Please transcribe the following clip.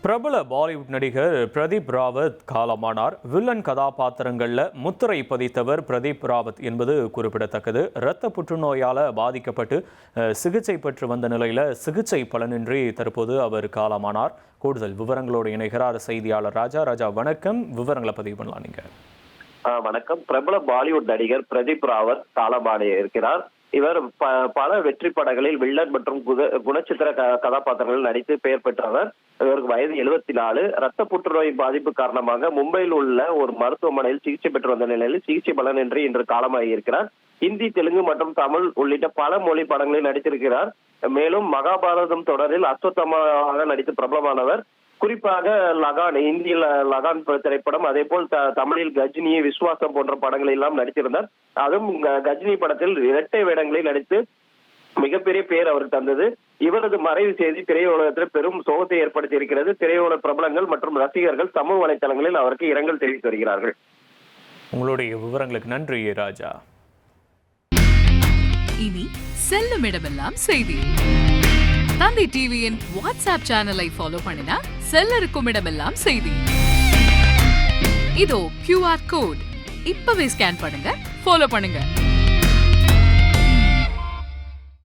பிரபல பாலிவுட் நடிகர் பிரதீப் ராவத் காலமானார். வில்லன் கதாபாத்திரங்களில் முத்திரை பதித்தவர் பிரதீப் ராவத் என்பது குறிப்பிடத்தக்கது. இரத்த புற்றுநோயால் பாதிக்கப்பட்டு சிகிச்சை பெற்று வந்த நிலையில் சிகிச்சை பலனின்றி தற்போது அவர் காலமானார். கூடுதல் விவரங்களோடு இணைகிறார் செய்தியாளர் ராஜா. ராஜா வணக்கம், விவரங்களை பதிவு பண்ணலாம் நீங்க. வணக்கம். பிரபல பாலிவுட் நடிகர் பிரதீப் ராவத் காலமான இருக்கிறார். இவர் பல வெற்றி படங்களில் வில்லன் மற்றும் குணச்சித்திர கதாபாத்திரங்களில் நடித்து பெயர் பெற்றவர். இவருக்கு வயது 74. ரத்த புற்றுநோய் பாதிப்பு காரணமாக மும்பையில் உள்ள ஒரு மருத்துவமனையில் சிகிச்சை பெற்று வந்த நிலையில் சிகிச்சை பலனின்றி இன்று காலமாகி இருக்கிறார். ஹிந்தி, தெலுங்கு மற்றும் தமிழ் உள்ளிட்ட பல மொழி படங்களில் நடித்திருக்கிறார். மேலும் மகாபாரதம் தொடரில் அஸ்வத்தமாக நடித்து பிரபலமானவர். குறிப்பாக லகான், இந்தியில் லகான் திரைப்படம், அதே போல் தமிழில் கஜினி, விஸ்வாசம் போன்ற படங்கள் எல்லாம் நடித்திருந்தார். அதுவும் கஜினி படத்தில் இரட்டை வேடங்களில் நடித்து மிகப்பெரிய பெயர் அவருக்கு தந்தது. இவரது மறைவு செய்தி திரையுலகத்தில் பெரும் சோகத்தை ஏற்படுத்தி இருக்கிறது. திரையுலக பிரபலங்கள் மற்றும் ரசிகர்கள் சமூக வலைதளங்களில் அவருக்கு இரங்கல் தெரிவித்து வருகிறார்கள். உங்களுடைய விவரங்களுக்கு நன்றி ராஜா. இனி செல்லும் இடமெல்லாம் செய்தி. தந்தி டிவியின் வாட்ஸ்அப் சேனலை ஃபாலோ பண்ணினா செல்ல இருக்கும் இடமெல்லாம் செய்தி. இதோ QR கோட் இப்பவே ஸ்கேன் பண்ணுங்க, ஃபாலோ பண்ணுங்க.